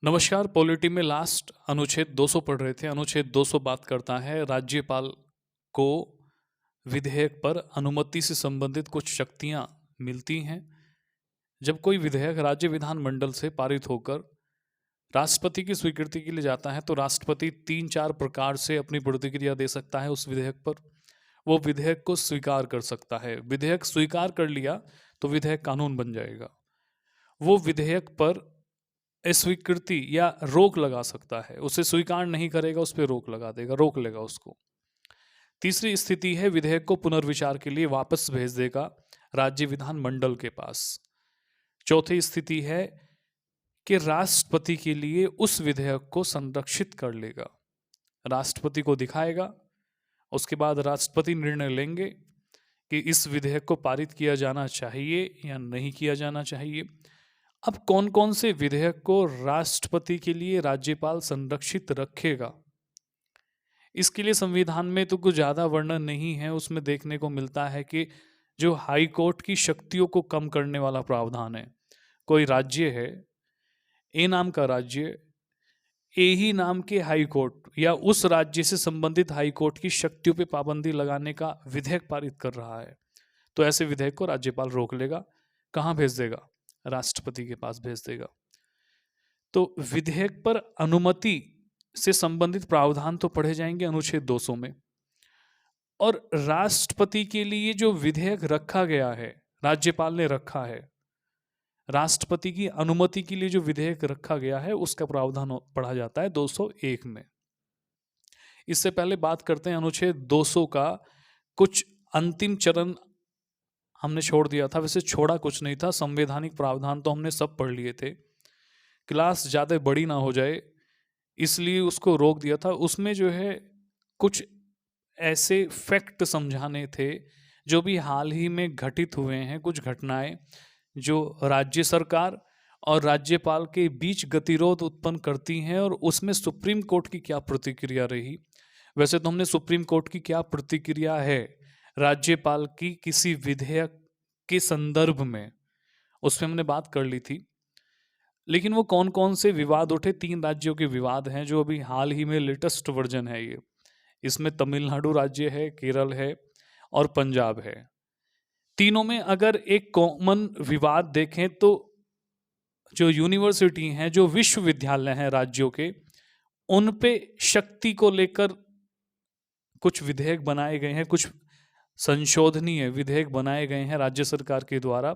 नमस्कार। पॉलिटी में लास्ट अनुच्छेद 200 पढ़ रहे थे। अनुच्छेद 200 बात करता है राज्यपाल को विधेयक पर अनुमति से संबंधित कुछ शक्तियां मिलती हैं। जब कोई विधेयक राज्य विधानमंडल से पारित होकर राष्ट्रपति की स्वीकृति के लिए जाता है तो राष्ट्रपति 3-4 प्रकार से अपनी प्रतिक्रिया दे सकता है उस विधेयक पर। वो विधेयक को स्वीकार कर सकता है। विधेयक स्वीकार कर लिया तो विधेयक कानून बन जाएगा। वो विधेयक पर अस्वीकृति या रोक लगा सकता है। उसे स्वीकार नहीं करेगा, उस पर रोक लगा देगा, रोक लेगा उसको। तीसरी स्थिति है विधेयक को पुनर्विचार के लिए वापस भेज देगा राज्य विधानमंडल के पास। चौथी स्थिति है कि राष्ट्रपति के लिए उस विधेयक को संरक्षित कर लेगा, राष्ट्रपति को दिखाएगा। उसके बाद राष्ट्रपति निर्णय लेंगे कि इस विधेयक को पारित किया जाना चाहिए या नहीं किया जाना चाहिए। अब कौन कौन से विधेयक को राष्ट्रपति के लिए राज्यपाल संरक्षित रखेगा, इसके लिए संविधान में तो कुछ ज़्यादा वर्णन नहीं है। उसमें देखने को मिलता है कि जो हाई कोर्ट की शक्तियों को कम करने वाला प्रावधान है। कोई राज्य है, ए नाम का राज्य, ए ही नाम के हाई कोर्ट या उस राज्य से संबंधित हाई कोर्ट की शक्तियों पे पाबंदी लगाने का विधेयक पारित कर रहा है, तो ऐसे विधेयक को राज्यपाल रोक लेगा। कहाँ भेज देगा? राष्ट्रपति के पास भेज देगा। तो विधेयक पर अनुमति से संबंधित प्रावधान तो पढ़े जाएंगे अनुच्छेद 200 में। और राष्ट्रपति के लिए जो विधेयक रखा गया है, राज्यपाल ने रखा है, राष्ट्रपति की अनुमति के लिए जो विधेयक रखा गया है उसका प्रावधान पढ़ा जाता है 201 में। इससे पहले बात करते हैं अनुच्छेद 200 का कुछ अंतिम चरण हमने छोड़ दिया था। वैसे छोड़ा कुछ नहीं था, संवैधानिक प्रावधान तो हमने सब पढ़ लिए थे। क्लास ज़्यादा बड़ी ना हो जाए इसलिए उसको रोक दिया था। उसमें जो है कुछ ऐसे फैक्ट समझाने थे जो भी हाल ही में घटित हुए हैं, कुछ घटनाएं जो राज्य सरकार और राज्यपाल के बीच गतिरोध उत्पन्न करती हैं, और उसमें सुप्रीम कोर्ट की क्या प्रतिक्रिया रही। वैसे तो हमने सुप्रीम कोर्ट की क्या प्रतिक्रिया है राज्यपाल की किसी विधेयक के संदर्भ में, उस पर हमने बात कर ली थी। लेकिन वो कौन कौन से विवाद उठे, 3 राज्यों के विवाद हैं जो अभी हाल ही में लेटेस्ट वर्जन है ये। इसमें तमिलनाडु राज्य है, केरल है और पंजाब है। तीनों में अगर एक कॉमन विवाद देखें तो जो यूनिवर्सिटी हैं, जो विश्वविद्यालय हैं राज्यों के, उन पे शक्ति को लेकर कुछ विधेयक बनाए गए हैं, कुछ संशोधनीय विधेयक बनाए गए हैं राज्य सरकार के द्वारा,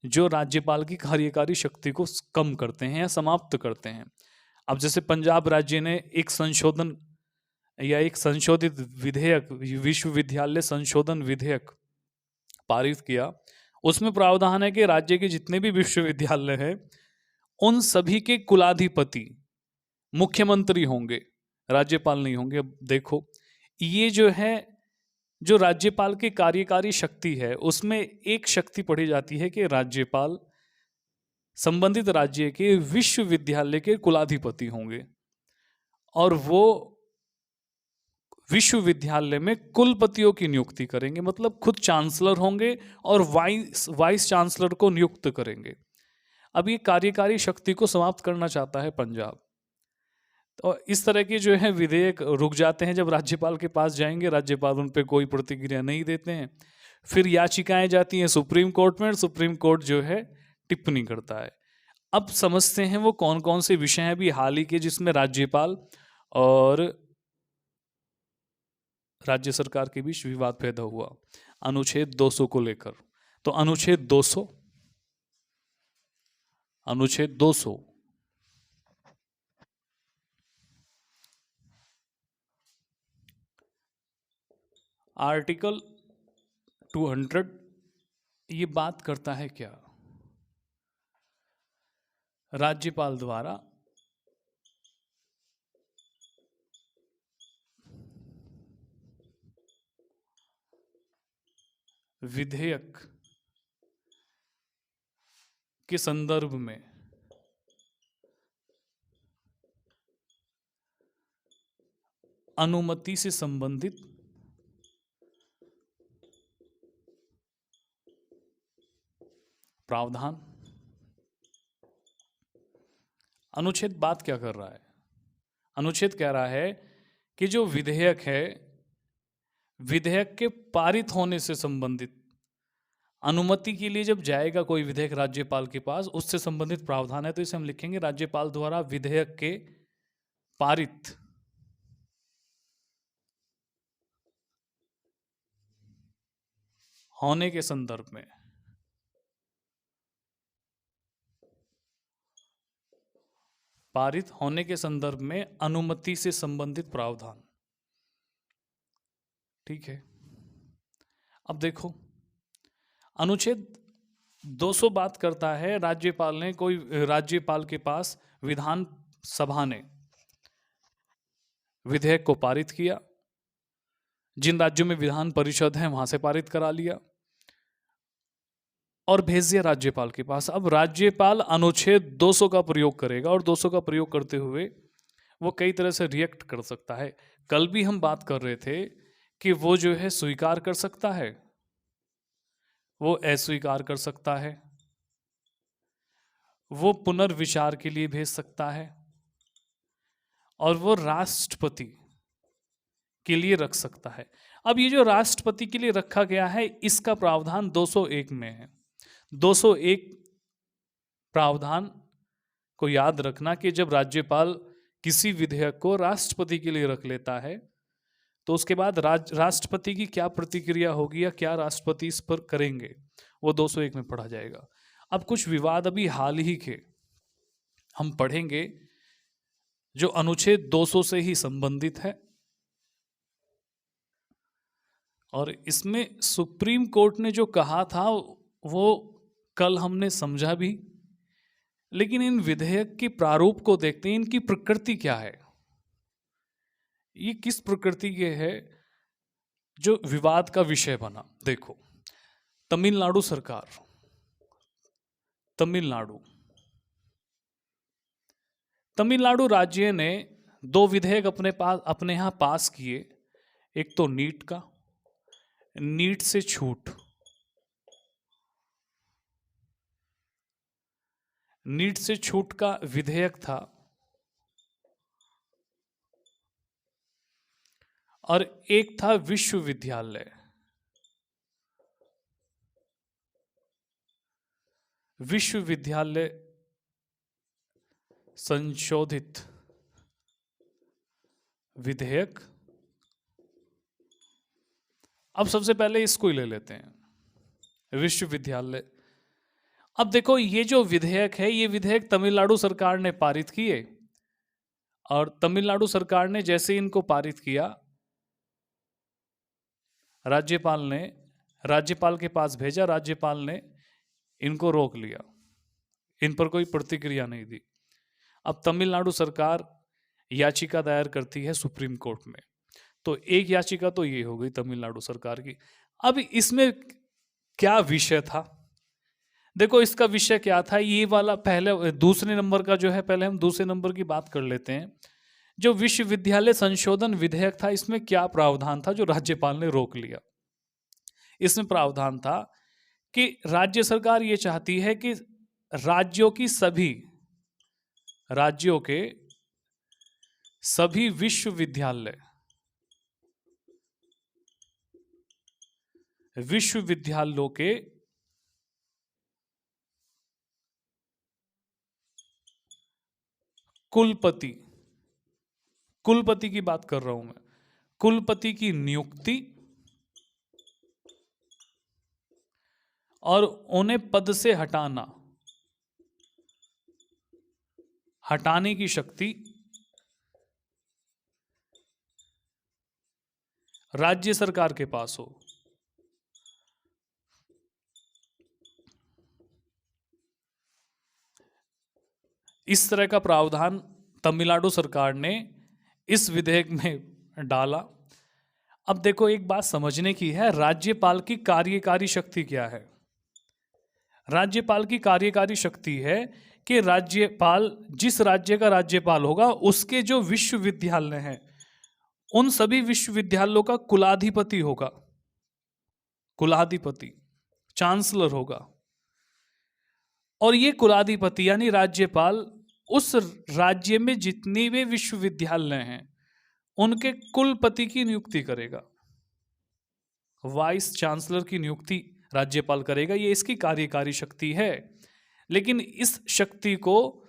जो राज्यपाल की कार्यकारी शक्ति को कम करते हैं या समाप्त करते हैं। अब जैसे पंजाब राज्य ने एक संशोधन या एक संशोधित विधेयक, विश्वविद्यालय संशोधन विधेयक पारित किया। उसमें प्रावधान है कि राज्य के जितने भी विश्वविद्यालय हैं उन सभी के कुलाधिपति मुख्यमंत्री होंगे, राज्यपाल नहीं होंगे। अब देखो, ये जो है, जो राज्यपाल की कार्यकारी शक्ति है उसमें एक शक्ति पढ़ी जाती है कि राज्यपाल संबंधित राज्य के विश्वविद्यालय के कुलाधिपति होंगे, और वो विश्वविद्यालय में कुलपतियों की नियुक्ति करेंगे, मतलब खुद चांसलर होंगे और वाइस चांसलर को नियुक्त करेंगे। अब ये कार्यकारी शक्ति को समाप्त करना चाहता है पंजाब। तो इस तरह के जो है विधेयक रुक जाते हैं जब राज्यपाल के पास जाएंगे, राज्यपाल उन पर कोई प्रतिक्रिया नहीं देते हैं। फिर याचिकाएं जाती हैं सुप्रीम कोर्ट में, सुप्रीम कोर्ट जो है टिप्पणी करता है। अब समझते हैं वो कौन कौन से विषय हैं अभी हाल ही के जिसमें राज्यपाल और राज्य सरकार के बीच विवाद पैदा हुआ अनुच्छेद 200 को लेकर। तो अनुच्छेद 200 आर्टिकल 200 ये बात करता है क्या, राज्यपाल द्वारा विधेयक के संदर्भ में अनुमति से संबंधित प्रावधान। अनुच्छेद बात क्या कर रहा है? अनुच्छेद कह रहा है कि जो विधेयक है, विधेयक के पारित होने से संबंधित अनुमति के लिए जब जाएगा कोई विधेयक राज्यपाल के पास, उससे संबंधित प्रावधान है। तो इसे हम लिखेंगे राज्यपाल द्वारा विधेयक के पारित होने के संदर्भ में पारित होने के संदर्भ में अनुमति से संबंधित प्रावधान। ठीक है, अब देखो अनुच्छेद 200 बात करता है राज्यपाल के पास विधान सभा ने विधेयक को पारित किया, जिन राज्यों में विधान परिषद है वहां से पारित करा लिया और भेज दिया राज्यपाल के पास। अब राज्यपाल अनुच्छेद 200 का प्रयोग करेगा और 200 का प्रयोग करते हुए वो कई तरह से रिएक्ट कर सकता है। कल भी हम बात कर रहे थे कि वो जो है स्वीकार कर सकता है, वो अस्वीकार कर सकता है, वो पुनर्विचार के लिए भेज सकता है और वो राष्ट्रपति के लिए रख सकता है। अब ये जो राष्ट्रपति के लिए रखा गया है, इसका प्रावधान 201 में है। 201 प्रावधान को याद रखना कि जब राज्यपाल किसी विधेयक को राष्ट्रपति के लिए रख लेता है तो उसके बाद राष्ट्रपति की क्या प्रतिक्रिया होगी या क्या राष्ट्रपति इस पर करेंगे, वो 201 में पढ़ा जाएगा। अब कुछ विवाद अभी हाल ही के हम पढ़ेंगे जो अनुच्छेद 200 से ही संबंधित है और इसमें सुप्रीम कोर्ट ने जो कहा था वो कल हमने समझा भी, लेकिन इन विधेयक के प्रारूप को देखते हैं, इनकी प्रकृति क्या है, ये किस प्रकृति के है जो विवाद का विषय बना। देखो तमिलनाडु सरकार, तमिलनाडु राज्य ने 2 विधेयक अपने यहां पास किए। एक तो नीट से छूट, नीट से छूट का विधेयक था और एक था विश्वविद्यालय संशोधित विधेयक। अब सबसे पहले इसको ही ले लेते हैं, विश्वविद्यालय। अब देखो ये जो विधेयक है, ये विधेयक तमिलनाडु सरकार ने पारित किए और तमिलनाडु सरकार ने जैसे इनको पारित किया, राज्यपाल के पास भेजा, राज्यपाल ने इनको रोक लिया, इन पर कोई प्रतिक्रिया नहीं दी। अब तमिलनाडु सरकार याचिका दायर करती है सुप्रीम कोर्ट में, तो एक याचिका तो ये हो गई तमिलनाडु सरकार की। अब इसमें क्या विषय था, देखो इसका विषय क्या था, ये वाला पहले दूसरे नंबर का जो है, पहले हम दूसरे नंबर की बात कर लेते हैं। जो विश्वविद्यालय संशोधन विधेयक था, इसमें क्या प्रावधान था जो राज्यपाल ने रोक लिया। इसमें प्रावधान था कि राज्य सरकार ये चाहती है कि राज्यों के सभी विश्वविद्यालयों के कुलपति की बात कर रहा हूं मैं, कुलपति की नियुक्ति और उन्हें पद से हटाने की शक्ति राज्य सरकार के पास हो। इस तरह का प्रावधान तमिलनाडु सरकार ने इस विधेयक में डाला। अब देखो एक बात समझने की है, राज्यपाल की कार्यकारी शक्ति क्या है। राज्यपाल की कार्यकारी शक्ति है कि राज्यपाल, जिस राज्य का राज्यपाल होगा उसके जो विश्वविद्यालय हैं उन सभी विश्वविद्यालयों का कुलाधिपति होगा, चांसलर होगा। और ये कुलाधिपति यानी राज्यपाल उस राज्य में जितने भी विश्वविद्यालय हैं उनके कुलपति की नियुक्ति करेगा। वाइस चांसलर की नियुक्ति राज्यपाल करेगा, ये इसकी कार्यकारी शक्ति है। लेकिन इस शक्ति को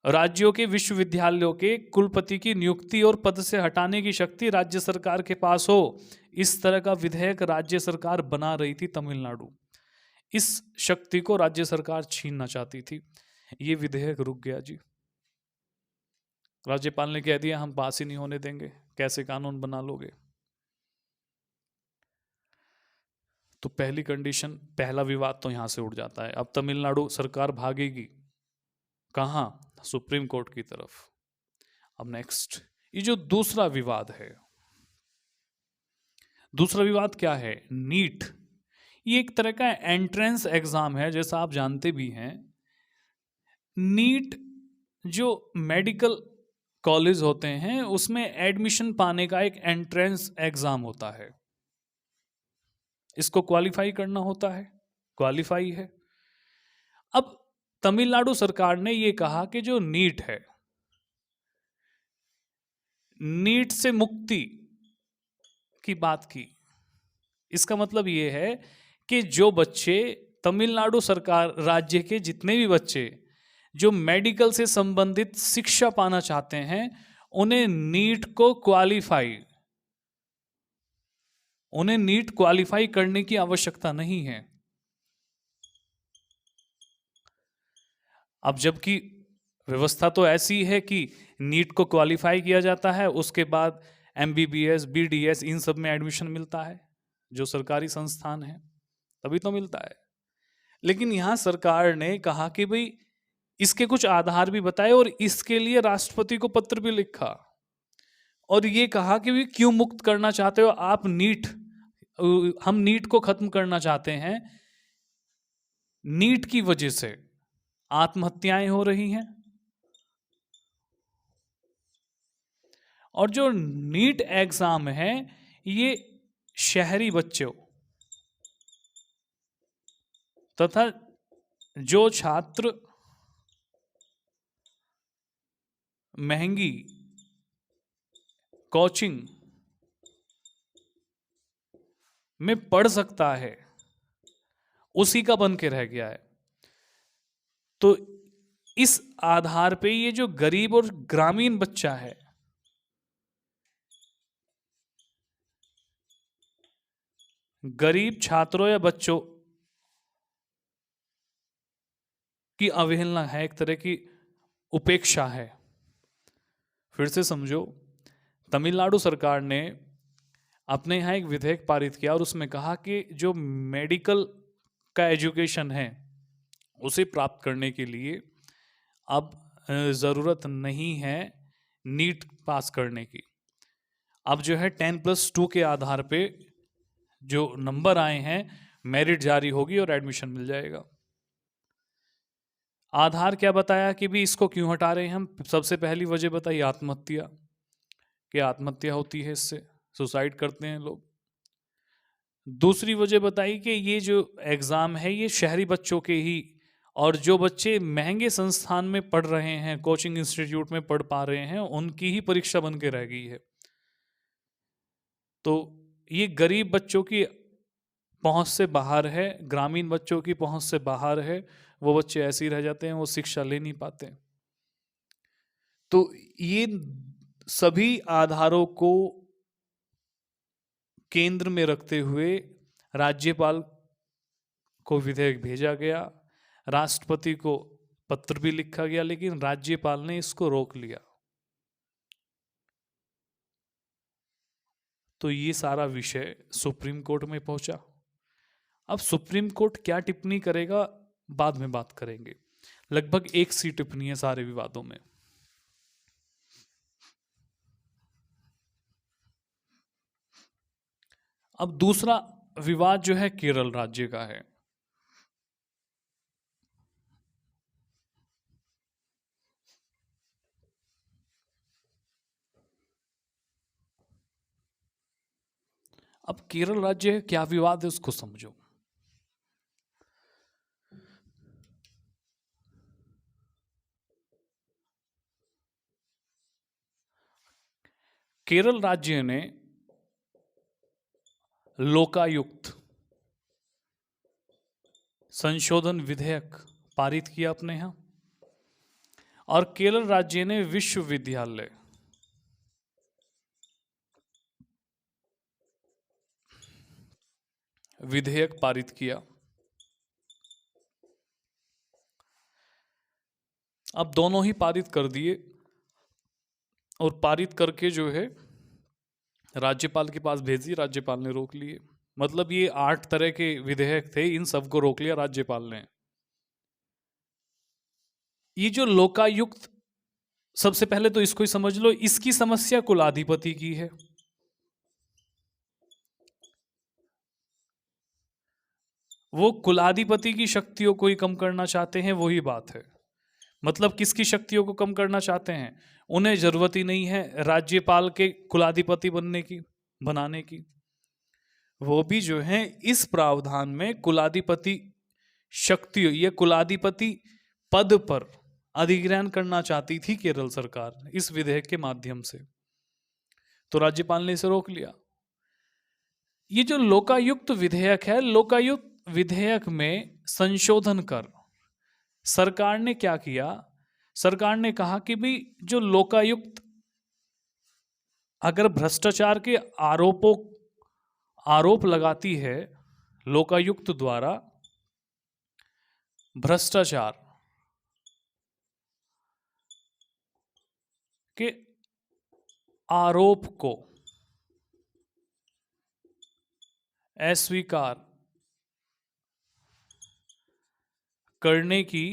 राज्यों के विश्वविद्यालयों के कुलपति की नियुक्ति और पद से हटाने की शक्ति राज्य सरकार के पास हो, इस तरह का विधेयक राज्य सरकार बना रही थी तमिलनाडु। इस शक्ति को राज्य सरकार छीनना चाहती थी। ये विधेयक रुक गया जी। राज्यपाल ने कह दिया हम पास ही नहीं होने देंगे, कैसे कानून बना लोगे। तो पहली कंडीशन, पहला विवाद तो यहां से उठ जाता है। अब तमिलनाडु सरकार भागेगी कहां? सुप्रीम कोर्ट की तरफ। अब नेक्स्ट, ये जो दूसरा विवाद है, दूसरा विवाद क्या है? नीट। ये एक तरह का एंट्रेंस एग्जाम है, जैसा आप जानते भी हैं। नीट जो मेडिकल कॉलेज होते हैं उसमें एडमिशन पाने का एक एंट्रेंस एग्जाम होता है। इसको क्वालिफाई करना होता है, क्वालिफाई है। अब तमिलनाडु सरकार ने यह कहा कि जो नीट है, नीट से मुक्ति की बात की। इसका मतलब यह है कि जो बच्चे, तमिलनाडु सरकार राज्य के जितने भी बच्चे जो मेडिकल से संबंधित शिक्षा पाना चाहते हैं, उन्हें नीट को क्वालिफाई, उन्हें नीट क्वालिफाई करने की आवश्यकता नहीं है। अब जबकि व्यवस्था तो ऐसी है कि नीट को क्वालिफाई किया जाता है, उसके बाद एमबीबीएस, बीडीएस, इन सब में एडमिशन मिलता है, जो सरकारी संस्थान है तभी तो मिलता है। लेकिन यहां सरकार ने कहा कि भाई इसके कुछ आधार भी बताए, और इसके लिए राष्ट्रपति को पत्र भी लिखा और ये कहा कि भी क्यों मुक्त करना चाहते हो आप नीट, हम नीट को खत्म करना चाहते हैं। नीट की वजह से आत्महत्याएं हो रही हैं, और जो नीट एग्जाम है ये शहरी बच्चों तथा जो छात्र महंगी कोचिंग में पढ़ सकता है उसी का बन के रह गया है। तो इस आधार पे ये जो गरीब और ग्रामीण बच्चा है, गरीब छात्रों या बच्चों की अवहेलना है, एक तरह की उपेक्षा है। फिर से समझो, तमिलनाडु सरकार ने अपने यहाँ एक विधेयक पारित किया और उसमें कहा कि जो मेडिकल का एजुकेशन है उसे प्राप्त करने के लिए अब ज़रूरत नहीं है नीट पास करने की। अब जो है 10+2 के आधार पे जो नंबर आए हैं, मेरिट जारी होगी और एडमिशन मिल जाएगा। आधार क्या बताया कि भी इसको क्यों हटा रहे हैं हम? सबसे पहली वजह बताई आत्महत्या, कि आत्महत्या होती है, इससे सुसाइड करते हैं लोग। दूसरी वजह बताई कि ये जो एग्ज़ाम है ये शहरी बच्चों के ही, और जो बच्चे महंगे संस्थान में पढ़ रहे हैं, कोचिंग इंस्टीट्यूट में पढ़ पा रहे हैं, उनकी ही परीक्षा बन के रह गई है। तो ये गरीब बच्चों की पहुंच से बाहर है, ग्रामीण बच्चों की पहुंच से बाहर है। वो बच्चे ऐसे ही रह जाते हैं, वो शिक्षा ले नहीं पाते। तो ये सभी आधारों को केंद्र में रखते हुए राज्यपाल को विधेयक भेजा गया, राष्ट्रपति को पत्र भी लिखा गया, लेकिन राज्यपाल ने इसको रोक लिया। तो ये सारा विषय सुप्रीम कोर्ट में पहुंचा। अब सुप्रीम कोर्ट क्या टिप्पणी करेगा बाद में बात करेंगे। लगभग 1 सी टिप्पणी है सारे विवादों में। अब दूसरा विवाद जो है केरल राज्य का है। अब केरल राज्य क्या विवाद है उसको समझो। केरल राज्य ने लोकायुक्त संशोधन विधेयक पारित किया अपने यहां, और केरल राज्य ने विश्वविद्यालय विधेयक पारित किया। अब दोनों ही पारित कर दिए, और पारित करके जो है राज्यपाल के पास भेज दी, राज्यपाल ने रोक लिए। मतलब ये 8 तरह के विधेयक थे, इन सबको रोक लिया राज्यपाल ने। ये जो लोकायुक्त, सबसे पहले तो इसको ही समझ लो, इसकी समस्या कुलाधिपति की है। वो कुलाधिपति की शक्तियों को ही कम करना चाहते हैं, वही बात है। मतलब किसकी शक्तियों को कम करना चाहते हैं? उन्हें जरूरत ही नहीं है राज्यपाल के कुलाधिपति बनाने की। वो भी जो है इस प्रावधान में कुलाधिपति शक्ति या कुलाधिपति पद पर अधिग्रहण करना चाहती थी केरल सरकार इस विधेयक के माध्यम से, तो राज्यपाल ने इसे रोक लिया। ये जो लोकायुक्त विधेयक है, लोकायुक्त विधेयक में संशोधन कर सरकार ने क्या किया? सरकार ने कहा कि भी जो लोकायुक्त अगर भ्रष्टाचार के आरोप लगाती है, लोकायुक्त द्वारा भ्रष्टाचार के आरोप को अस्वीकार करने की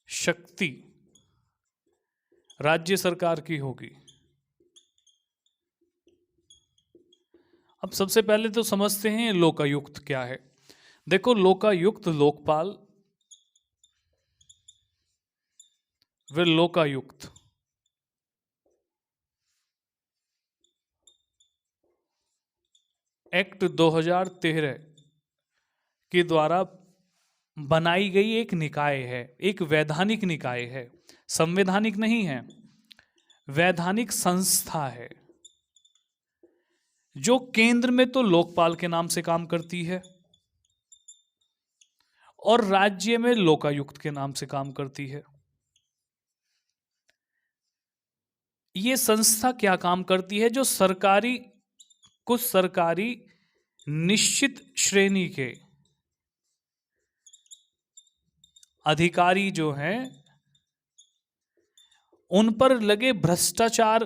शक्ति राज्य सरकार की होगी। अब सबसे पहले तो समझते हैं लोकायुक्त क्या है। देखो, लोकायुक्त लोकपाल व लोकायुक्त एक्ट 2013 के द्वारा बनाई गई एक निकाय है, एक वैधानिक निकाय है, संवैधानिक नहीं है, वैधानिक संस्था है, जो केंद्र में तो लोकपाल के नाम से काम करती है और राज्य में लोकायुक्त के नाम से काम करती है। ये संस्था क्या काम करती है? जो कुछ सरकारी निश्चित श्रेणी के अधिकारी जो हैं, उन पर लगे भ्रष्टाचार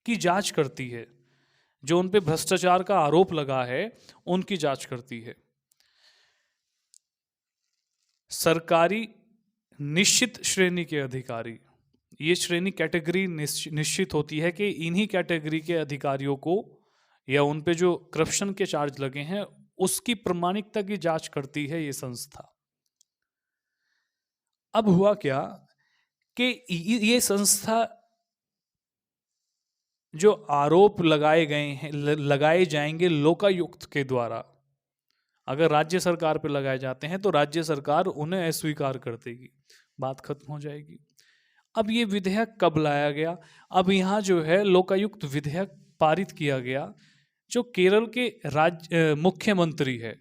की जांच करती है। जो उन पे भ्रष्टाचार का आरोप लगा है, उनकी जांच करती है। सरकारी निश्चित श्रेणी के अधिकारी, ये श्रेणी कैटेगरी निश्चित होती है कि इन्हीं कैटेगरी के अधिकारियों को या उन पे जो करप्शन के चार्ज लगे हैं उसकी प्रामाणिकता की जांच करती है ये संस्था। अब हुआ क्या कि ये संस्था जो आरोप लगाए जाएंगे लोकायुक्त के द्वारा, अगर राज्य सरकार पर लगाए जाते हैं तो राज्य सरकार उन्हें अस्वीकार कर देगी, बात खत्म हो जाएगी। अब ये विधेयक कब लाया गया? अब यहाँ जो है लोकायुक्त विधेयक पारित किया गया। जो केरल के मुख्यमंत्री है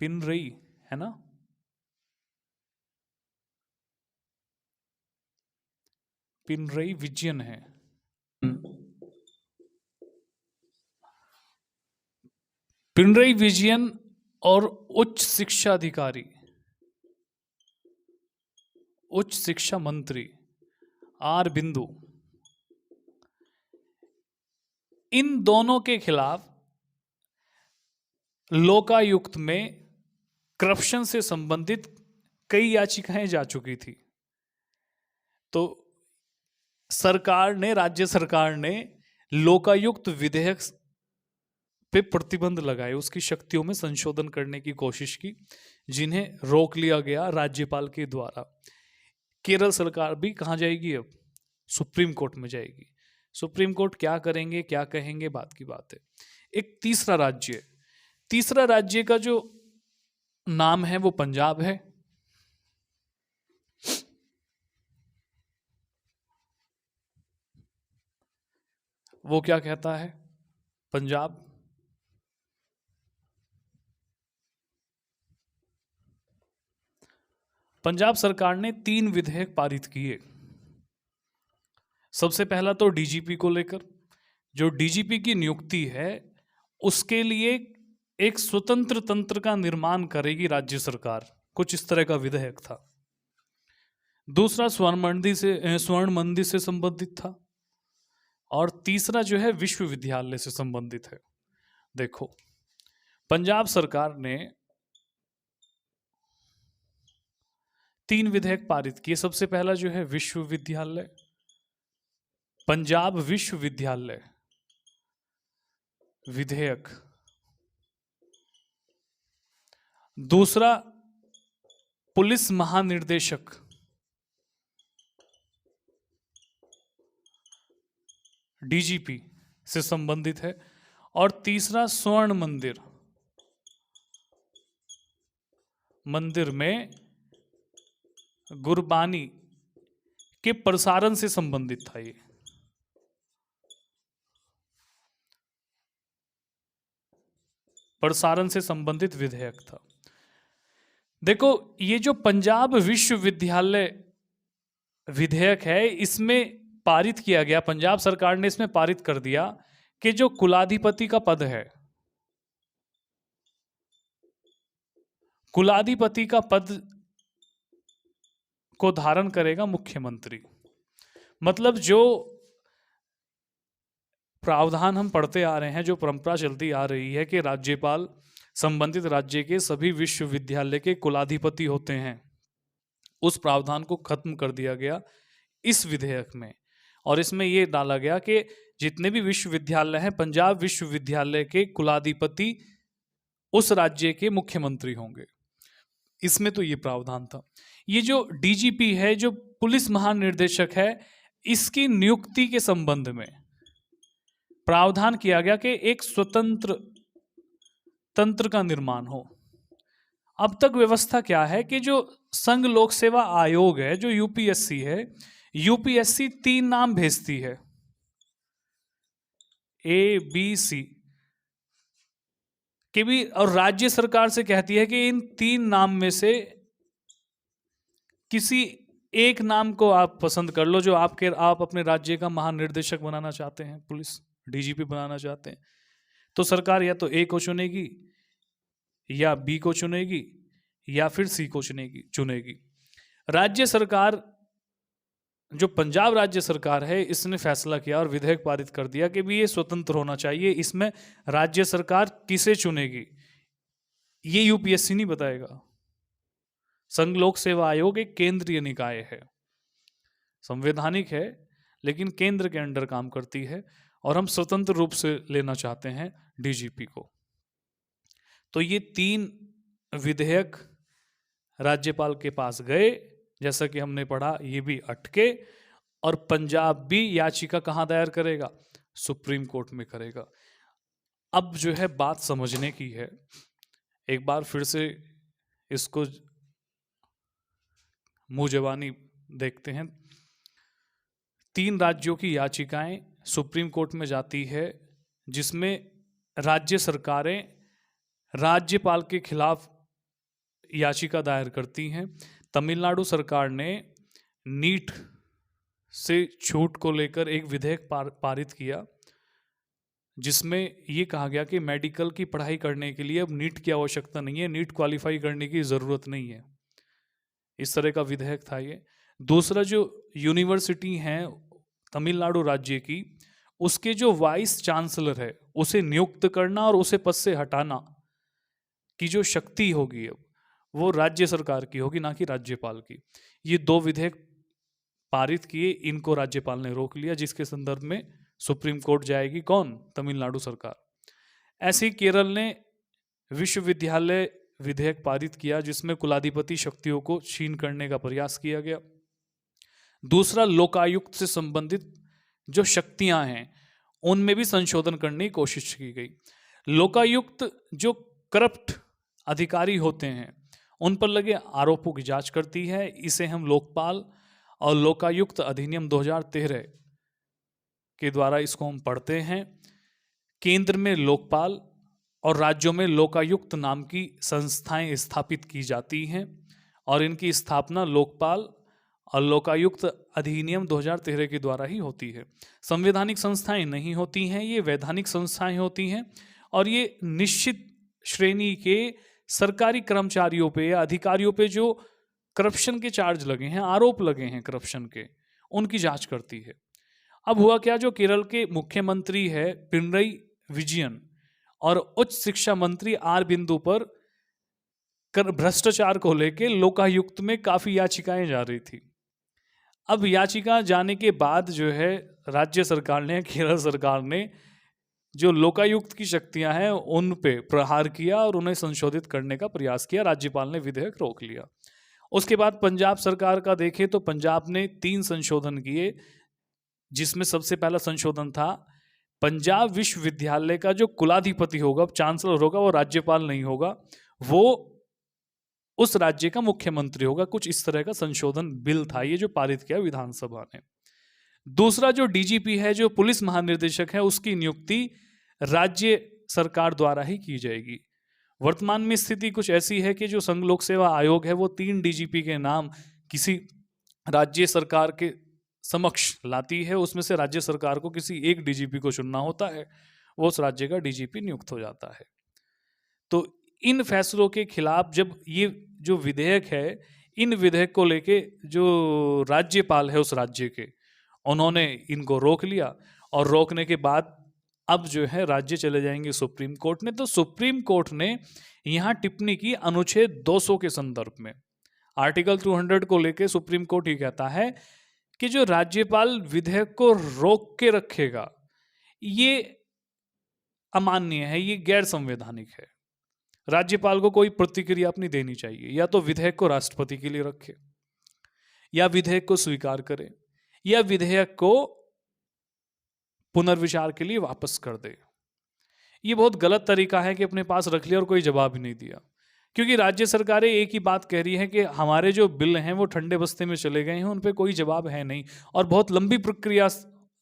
पिनरई है ना, पिनरई विजयन है। पिनरई विजयन और उच्च शिक्षा मंत्री आर बिंदु, इन दोनों के खिलाफ लोकायुक्त में करप्शन से संबंधित कई याचिकाएं जा चुकी थी। तो राज्य सरकार ने लोकायुक्त विधेयक पे प्रतिबंध लगाए, उसकी शक्तियों में संशोधन करने की कोशिश की, जिन्हें रोक लिया गया राज्यपाल के द्वारा। केरल सरकार भी कहां जाएगी? अब सुप्रीम कोर्ट में जाएगी। सुप्रीम कोर्ट क्या करेंगे, क्या कहेंगे, बात की बात है। एक तीसरा राज्य का जो नाम है वो पंजाब है। वो क्या कहता है? पंजाब सरकार ने 3 विधेयक पारित किए। सबसे पहला तो डीजीपी को लेकर, जो डीजीपी की नियुक्ति है उसके लिए एक स्वतंत्र तंत्र का निर्माण करेगी राज्य सरकार, कुछ इस तरह का विधेयक था। दूसरा स्वर्ण मंदिर से संबंधित था, और तीसरा जो है विश्वविद्यालय से संबंधित है। देखो, पंजाब सरकार ने 3 विधेयक पारित किए। सबसे पहला जो है विश्वविद्यालय, पंजाब विश्वविद्यालय विधेयक। दूसरा पुलिस महानिर्देशक, डीजीपी से संबंधित है। और तीसरा स्वर्ण मंदिर में गुरबानी के प्रसारण से संबंधित था। ये प्रसारण से संबंधित विधेयक था। देखो, ये जो पंजाब विश्वविद्यालय विधेयक है, इसमें पारित किया गया, पंजाब सरकार ने इसमें पारित कर दिया कि जो कुलाधिपति का पद है, कुलाधिपति का पद को धारण करेगा मुख्यमंत्री। मतलब जो प्रावधान हम पढ़ते आ रहे हैं, जो परंपरा चलती आ रही है कि राज्यपाल संबंधित राज्य के सभी विश्वविद्यालय के कुलाधिपति होते हैं, उस प्रावधान को खत्म कर दिया गया इस विधेयक में। और इसमें यह डाला गया कि जितने भी विश्वविद्यालय हैं, पंजाब विश्वविद्यालय के कुलाधिपति उस राज्य के मुख्यमंत्री होंगे। इसमें तो ये प्रावधान था। ये जो डीजीपी है, जो पुलिस महानिर्देशक है, इसकी नियुक्ति के संबंध में प्रावधान किया गया कि एक स्वतंत्र तंत्र का निर्माण हो। अब तक व्यवस्था क्या है कि जो संघ लोक सेवा आयोग है, जो यूपीएससी है, यूपीएससी 3 नाम भेजती है, ABC के भी, और राज्य सरकार से कहती है कि इन 3 नाम में से किसी एक नाम को आप पसंद कर लो, जो आप अपने राज्य का महानिर्देशक बनाना चाहते हैं, पुलिस डीजीपी बनाना चाहते हैं। तो सरकार या तो A को चुनेगी, या B को चुनेगी, या फिर C को चुनेगी। राज्य सरकार, जो पंजाब राज्य सरकार है, इसने फैसला किया और विधेयक पारित कर दिया कि भी ये स्वतंत्र होना चाहिए। इसमें राज्य सरकार किसे चुनेगी ये यूपीएससी नहीं बताएगा। संघ लोक सेवा आयोग एक केंद्रीय निकाय है, संवैधानिक है, लेकिन केंद्र के अंडर काम करती है, और हम स्वतंत्र रूप से लेना चाहते हैं डीजीपी को। तो ये 3 विधेयक राज्यपाल के पास गए, जैसा कि हमने पढ़ा, ये भी अटके, और पंजाब भी याचिका कहां दायर करेगा? सुप्रीम कोर्ट में करेगा। अब जो है बात समझने की है, एक बार फिर से इसको मुंह जबानी देखते हैं। 3 राज्यों की याचिकाएं सुप्रीम कोर्ट में जाती है, जिसमें राज्य सरकारें राज्यपाल के खिलाफ याचिका दायर करती हैं। तमिलनाडु सरकार ने नीट से छूट को लेकर एक विधेयक पारित किया, जिसमें यह कहा गया कि मेडिकल की पढ़ाई करने के लिए अब नीट की आवश्यकता नहीं है, नीट क्वालिफाई करने की ज़रूरत नहीं है। इस तरह का विधेयक था ये। दूसरा, जो यूनिवर्सिटी हैं तमिलनाडु राज्य की, उसके जो वाइस चांसलर है उसे नियुक्त करना और उसे पद से हटाना की जो शक्ति होगी अब वो राज्य सरकार की होगी, ना कि राज्यपाल की। ये 2 विधेयक पारित किए, इनको राज्यपाल ने रोक लिया, जिसके संदर्भ में सुप्रीम कोर्ट जाएगी कौन? तमिलनाडु सरकार। ऐसे ही केरल ने विश्वविद्यालय विधेयक पारित किया, जिसमें कुलाधिपति शक्तियों को छीन करने का प्रयास किया गया। दूसरा, लोकायुक्त से संबंधित जो शक्तियां हैं उनमें भी संशोधन करने की कोशिश की गई। लोकायुक्त जो करप्ट अधिकारी होते हैं उन पर लगे आरोपों की जांच करती है। इसे हम लोकपाल और लोकायुक्त अधिनियम 2013 के द्वारा इसको हम पढ़ते हैं। केंद्र में लोकपाल और राज्यों में लोकायुक्त नाम की संस्थाएं स्थापित की जाती हैं और इनकी स्थापना लोकपाल और लोकायुक्त अधिनियम 2013 के द्वारा ही होती है। संवैधानिक संस्थाएं नहीं होती हैं, ये वैधानिक संस्थाएं होती हैं और ये निश्चित श्रेणी के सरकारी कर्मचारियों पे या अधिकारियों पे जो करप्शन के चार्ज लगे हैं, आरोप लगे हैं करप्शन के, उनकी जांच करती है। अब हुआ क्या, जो केरल के मुख्यमंत्री है पिनरई विजयन और उच्च शिक्षा मंत्री आर बिंदु पर भ्रष्टाचार को लेकर लोकायुक्त में काफी याचिकाएं जा रही थी। अब याचिका जाने के बाद जो है राज्य सरकार ने, केरल सरकार ने जो लोकायुक्त की शक्तियां हैं उन पे प्रहार किया और उन्हें संशोधित करने का प्रयास किया। राज्यपाल ने विधेयक रोक लिया। उसके बाद पंजाब सरकार का देखें तो पंजाब ने 3 संशोधन किए, जिसमें सबसे पहला संशोधन था पंजाब विश्वविद्यालय का जो कुलाधिपति होगा, चांसलर होगा, वो राज्यपाल नहीं होगा, वो उस राज्य का मुख्यमंत्री होगा। कुछ इस तरह का संशोधन बिल था ये, जो पारित किया विधानसभा ने। दूसरा, जो डीजीपी है, जो पुलिस महानिदेशक है, उसकी नियुक्ति राज्य सरकार द्वारा ही की जाएगी। वर्तमान में स्थिति कुछ ऐसी है कि जो संघ लोक सेवा आयोग है वो 3 डीजीपी के नाम किसी राज्य सरकार के समक्ष लाती है। उसमें से राज्य सरकार को किसी एक डीजीपी को चुनना होता है, वो उस राज्य का डीजीपी नियुक्त हो जाता है। तो इन फैसलों के खिलाफ जब ये जो विधेयक है, इन विधेयक को लेके जो राज्यपाल है उस राज्य के, उन्होंने इनको रोक लिया और रोकने के बाद अब जो है राज्य चले जाएंगे सुप्रीम कोर्ट में। तो सुप्रीम कोर्ट ने यहाँ टिप्पणी की अनुच्छेद 200 के संदर्भ में। आर्टिकल 200 को लेके सुप्रीम कोर्ट ही कहता है कि जो राज्यपाल विधेयक को रोक के रखेगा ये अमान्य है, ये गैर संवैधानिक है। राज्यपाल को कोई प्रतिक्रिया अपनी देनी चाहिए, या तो विधेयक को राष्ट्रपति के लिए रखे, या विधेयक को स्वीकार करे, या विधेयक को पुनर्विचार के लिए वापस कर दे। ये बहुत गलत तरीका है कि अपने पास रख लिया और कोई जवाब ही नहीं दिया, क्योंकि राज्य सरकारें एक ही बात कह रही हैं कि हमारे जो बिल हैं वो ठंडे बस्ते में चले गए हैं, उन पर कोई जवाब है नहीं, और बहुत लंबी प्रक्रिया,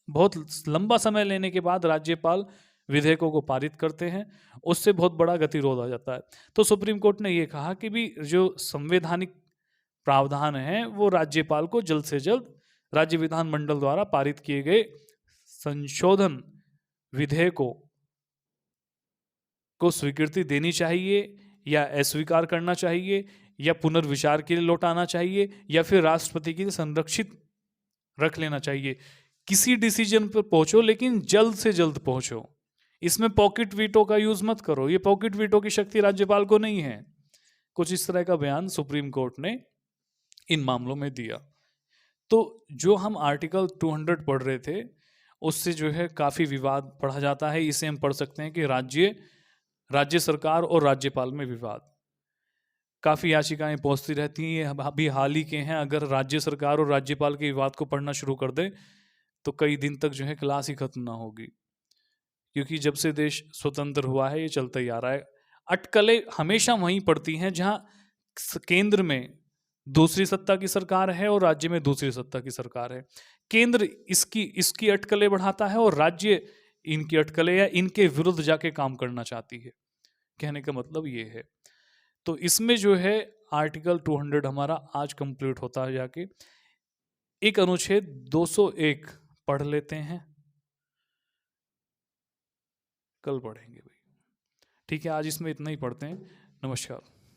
बहुत लंबा समय लेने के बाद राज्यपाल विधेयकों को पारित करते हैं, उससे बहुत बड़ा गतिरोध आ जाता है। तो सुप्रीम कोर्ट ने ये कहा कि भी जो संवैधानिक प्रावधान है वो राज्यपाल को जल्द से जल्द राज्य विधानमंडल द्वारा पारित किए गए संशोधन विधेयकों को स्वीकृति देनी चाहिए, या अस्वीकार करना चाहिए, या पुनर्विचार के लिए लौटाना चाहिए, या फिर राष्ट्रपति के लिए संरक्षित रख लेना चाहिए। किसी डिसीजन पर पहुंचो, लेकिन जल्द से जल्द पहुंचो। इसमें पॉकेट वीटो का यूज मत करो, ये पॉकेट वीटो की शक्ति राज्यपाल को नहीं है। कुछ इस तरह का बयान सुप्रीम कोर्ट ने इन मामलों में दिया। तो जो हम आर्टिकल 200 पढ़ रहे थे उससे जो है काफी विवाद पढ़ा जाता है। इसे हम पढ़ सकते हैं कि राज्य सरकार और राज्यपाल में विवाद, काफी याचिकाएं पहुंचती रहती हैं। अभी हाल ही के हैं, अगर राज्य सरकार और राज्यपाल के विवाद को पढ़ना शुरू कर दे तो कई दिन तक जो है क्लास ही खत्म ना होगी, क्योंकि जब से देश स्वतंत्र हुआ है ये चलता ही आ रहा है। अटकलें हमेशा वहीं पड़ती हैं जहां केंद्र में दूसरी सत्ता की सरकार है और राज्य में दूसरी सत्ता की सरकार है। केंद्र इसकी अटकलें बढ़ाता है और राज्य इनकी अटकलें या इनके विरुद्ध जाके काम करना चाहती है। कहने का मतलब ये है। तो इसमें जो है आर्टिकल 200 हमारा आज कंप्लीट होता है। जाके एक अनुच्छेद 201 पढ़ लेते हैं, कल पढ़ेंगे भाई। ठीक है, आज इसमें इतना ही पढ़ते हैं। नमस्कार।